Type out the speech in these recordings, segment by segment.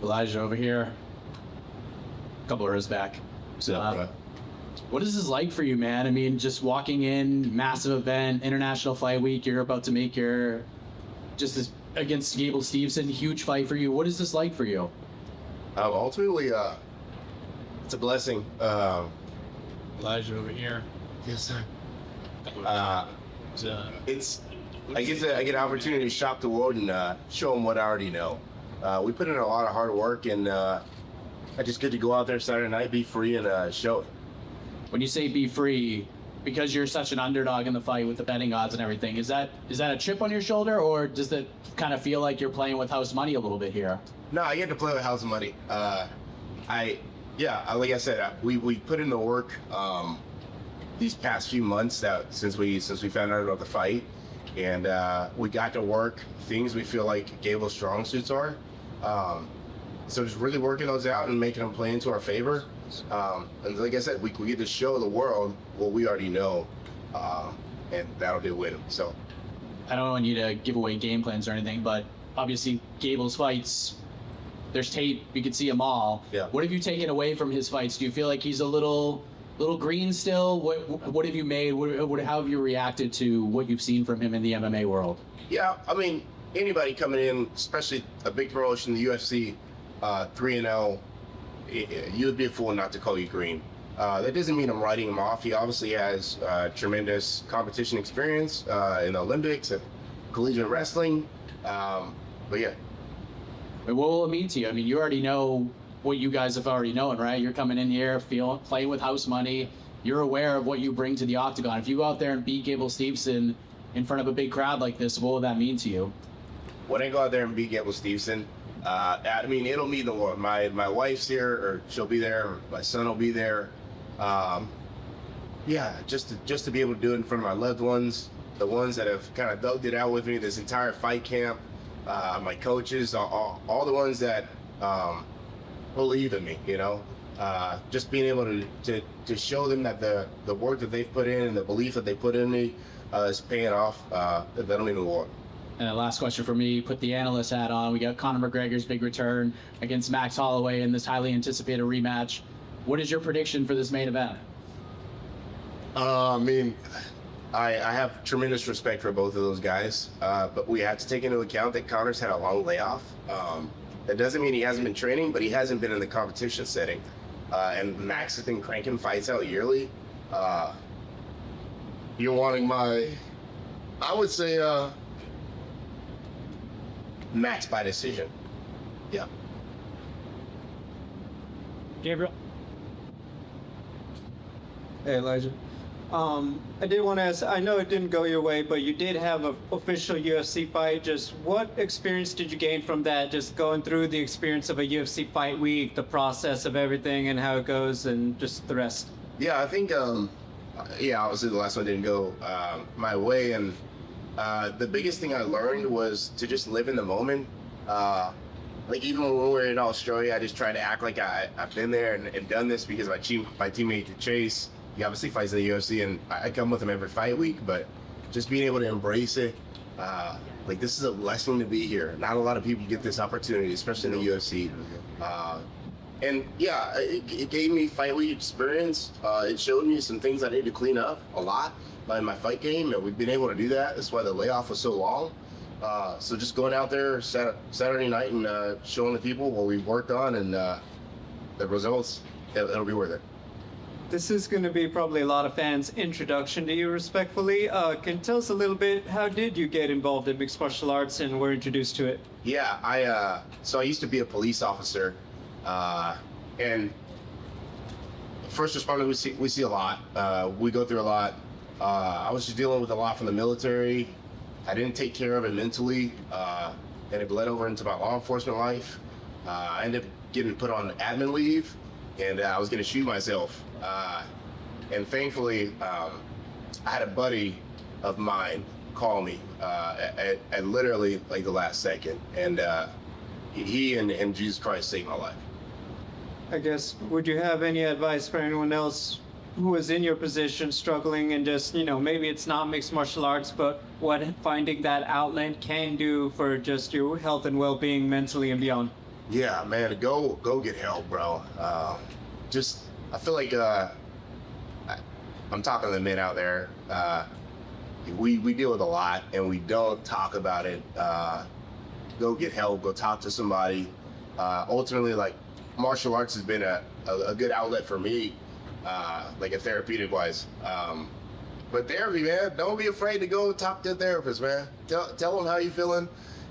Elijah over here. A couple of rows back. So, what is this like for you, man? I mean, just walking in, massive event, International Fight Week, you're about to make your, just this against Gable Steveson, huge fight for you. What is this like for you? Ultimately, it's a blessing. Elijah over here. Yes, sir. I get an opportunity to shop the world and show them what I already know. We put in a lot of hard work, and I just get to go out there Saturday night, be free, and show it. When you say be free, because you're such an underdog in the fight with the betting odds and everything, is that a chip on your shoulder, or does it kind of feel like you're playing with house money a little bit here? No, I get to play with house money. Like I said, we put in the work these past few months since we found out about the fight, and we got to work things we feel like Gable's strong suits are. So just really working those out and making them play into our favor. And like I said, we get to show the world what we already know, and that'll do with them. So I don't want you to give away game plans or anything, but obviously Gable's fights, there's tape, you can see them all. Yeah. What have you taken away from his fights? Do you feel like he's a little green still? What have you made? How have you reacted to what you've seen from him in the MMA world? Yeah, I mean, anybody coming in, especially a big promotion, the UFC, 3-0, you would be a fool not to call you green. That doesn't mean I'm writing him off. He obviously has tremendous competition experience in the Olympics and collegiate wrestling. But yeah. What will it mean to you? I mean, you already know what you guys have already known, right? You're coming in here, playing with house money. You're aware of what you bring to the octagon. If you go out there and beat Gable Steveson in front of a big crowd like this, what will that mean to you? When I go out there and beat Gable Steveson, I mean, it'll mean the world. My wife's here, or she'll be there. Or my son will be there. Yeah, just to be able to do it in front of my loved ones, the ones that have kind of thugged it out with me this entire fight camp, my coaches, all the ones that believe in me. You know, just being able to show them that the work that they've put in and the belief that they put in me is paying off. That'll mean the world. And last question for me, put the analyst hat on. We got Conor McGregor's big return against Max Holloway in this highly anticipated rematch. What is your prediction for this main event? I mean, I have tremendous respect for both of those guys, but we have to take into account that Conor's had a long layoff. That doesn't mean he hasn't been training, but he hasn't been in the competition setting. And Max has been cranking fights out yearly. You're wanting I would say, Max by decision. Yeah. Gabriel? Hey, Elijah. I did want to ask, I know it didn't go your way, but you did have an official UFC fight. Just what experience did you gain from that? Just going through the experience of a UFC fight week, the process of everything and how it goes, and just the rest. Yeah, I think, obviously the last one didn't go my way. And the biggest thing I learned was to just live in the moment. Like even when we were in Australia, I just tried to act like I've been there and done this because my teammate Chase, he obviously fights in the UFC, and I come with him every fight week. But just being able to embrace it, like this is a blessing to be here. Not a lot of people get this opportunity, especially in the UFC. And yeah, it gave me fight week experience. It showed me some things I need to clean up a lot in my fight game, and we've been able to do that. That's why the layoff was so long. So just going out there Saturday night and showing the people what we've worked on and the results, it'll be worth it. This is going to be probably a lot of fans' introduction to you, respectfully. Can you tell us a little bit, how did you get involved in mixed martial arts and were introduced to it? Yeah, I used to be a police officer, and first responders we see a lot. We go through a lot. I was just dealing with a lot from the military. I didn't take care of it mentally, and it bled over into my law enforcement life. I ended up getting put on admin leave, and I was going to shoot myself. And thankfully, I had a buddy of mine call me at literally like the last second, and he and Jesus Christ saved my life. I guess, would you have any advice for anyone else who is in your position, struggling, and just, maybe it's not mixed martial arts, but what finding that outlet can do for just your health and well-being mentally and beyond? Yeah, man, go get help, bro. I feel like I'm talking to the men out there. We deal with a lot, and we don't talk about it. Go get help. Go talk to somebody. Ultimately, like, martial arts has been a good outlet for me, like a therapeutic wise. But therapy, man, don't be afraid to go talk to a therapist, man. Tell them how you feeling,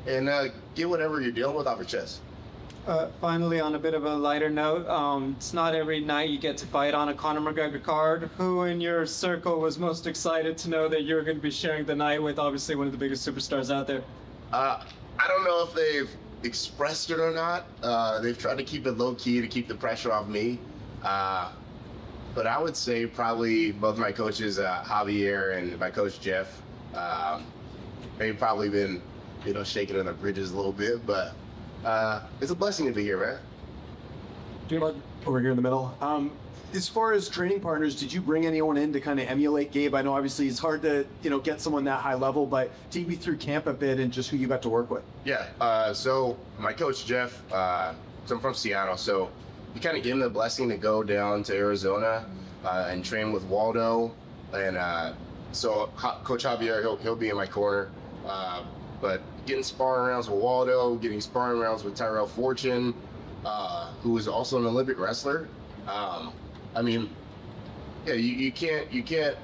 and get whatever you're dealing with off your chest. Finally, on a bit of a lighter note, it's not every night you get to fight on a Conor McGregor card. Who in your circle was most excited to know that you're going to be sharing the night with obviously one of the biggest superstars out there? I don't know if they've expressed it or not. They've tried to keep it low key to keep the pressure off me. But I would say probably both my coaches, Javier and my coach Jeff. They've probably been, shaking on the bridges a little bit, but it's a blessing to be here, man. Over here in the middle. As far as training partners, did you bring anyone in to kind of emulate Gabe? I know obviously it's hard to, get someone that high level, but take me through camp a bit and just who you got to work with. Yeah, so my coach Jeff, so I'm from Seattle, so he kind of gave me the blessing to go down to Arizona and train with Waldo, and so Coach Javier, he'll be in my corner, but getting sparring rounds with Waldo, getting sparring rounds with Tyrell Fortune, who is also an Olympic wrestler. You can't get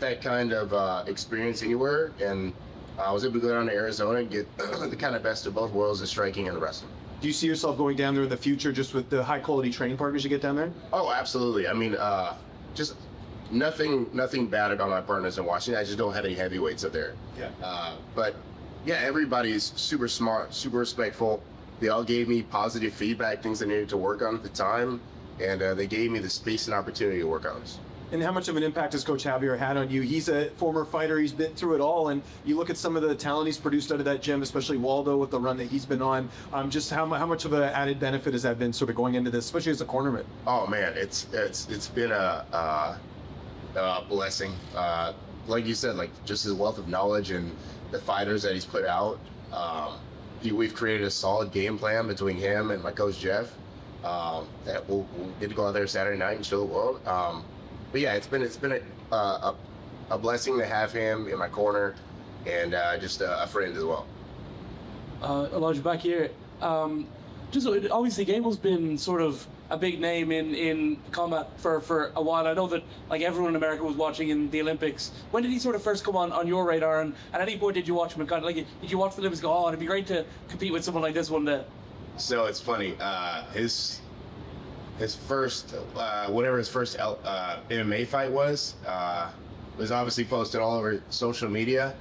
that kind of experience anywhere, and I was able to go down to Arizona and get the kind of best of both worlds, the striking and the wrestling. Do you see yourself going down there in the future just with the high quality training partners you get down there? Oh, absolutely. Just nothing bad about my partners in Washington. I just don't have any heavyweights up there. Yeah. But yeah, everybody's super smart, super respectful. They all gave me positive feedback, things I needed to work on at the time, and they gave me the space and opportunity to work on this. And how much of an impact has Coach Javier had on you? He's a former fighter. He's been through it all. And you look at some of the talent he's produced out of that gym, especially Waldo with the run that he's been on. Just how much of an added benefit has that been sort of going into this, especially as a cornerman? Oh, man, it's been a blessing. Like you said, like just his wealth of knowledge and the fighters that he's put out. We've created a solid game plan between him and my coach Jeff that we'll get to go out there Saturday night and show the world. But yeah, it's been a blessing to have him in my corner, and just a friend as well. Elijah, back here. Just obviously, Gable's been sort of a big name in combat for a while. I know that like everyone in America was watching in the Olympics. When did he sort of first come on your radar? And at any point did you watch him? And kind of like, did you watch the Olympics? Go, it'd be great to compete with someone like this one day. So it's funny. His first, whatever his first MMA fight was obviously posted all over social media,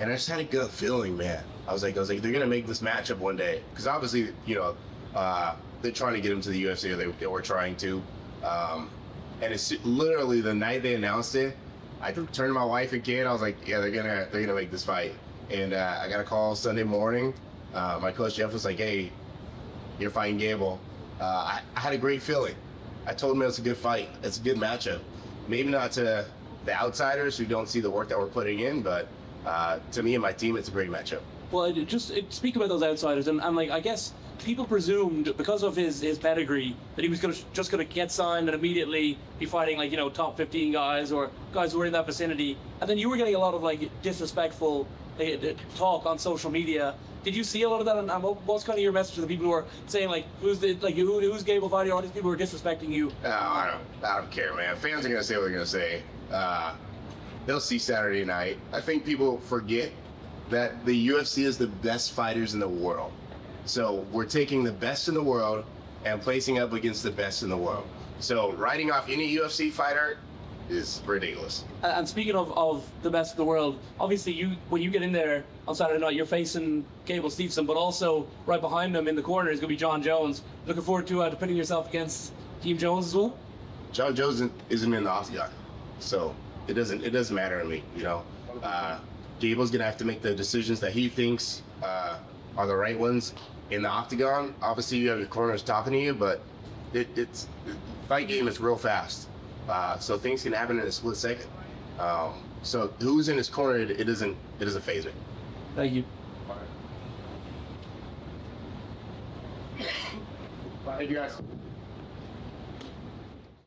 and I just had a gut feeling, man. I was like, they're gonna make this matchup one day, because obviously, they're trying to get him to the UFC, or they were trying to, and it's literally the night they announced it. I turned to my wife and kid. I was like, yeah, they're gonna make this fight, and I got a call Sunday morning. My coach Jeff was like, hey, you're fighting Gable. I had a great feeling. I told him it was a good fight. It's a good matchup. Maybe not to the outsiders who don't see the work that we're putting in, but to me and my team, it's a great matchup. Well, speak about those outsiders, and like I guess people presumed because of his pedigree that he was just gonna get signed and immediately be fighting like top 15 guys or guys who were in that vicinity, and then you were getting a lot of like disrespectful talk on social media. Did you see a lot of that? And what's kind of your message to the people who are saying like, who's Gable fighting? All these people who are disrespecting you. I don't care, man. Fans are gonna say what they're gonna say. They'll see Saturday night. I think people forget that the UFC is the best fighters in the world. So we're taking the best in the world and placing up against the best in the world. So writing off any UFC fighter is ridiculous. And speaking of the best in the world, obviously when you get in there on Saturday night, you're facing Gable Steveson, but also right behind him in the corner is going to be John Jones. Looking forward to pitting yourself against Team Jones as well? John Jones isn't in the octagon, so it doesn't matter to me, Gable's going to have to make the decisions that he thinks are the right ones in the octagon. Obviously, you have your corners talking to you, but it's fight game is real fast. So things can happen in a split second. So who's in his corner, it doesn't faze me. Thank you. Thank you guys.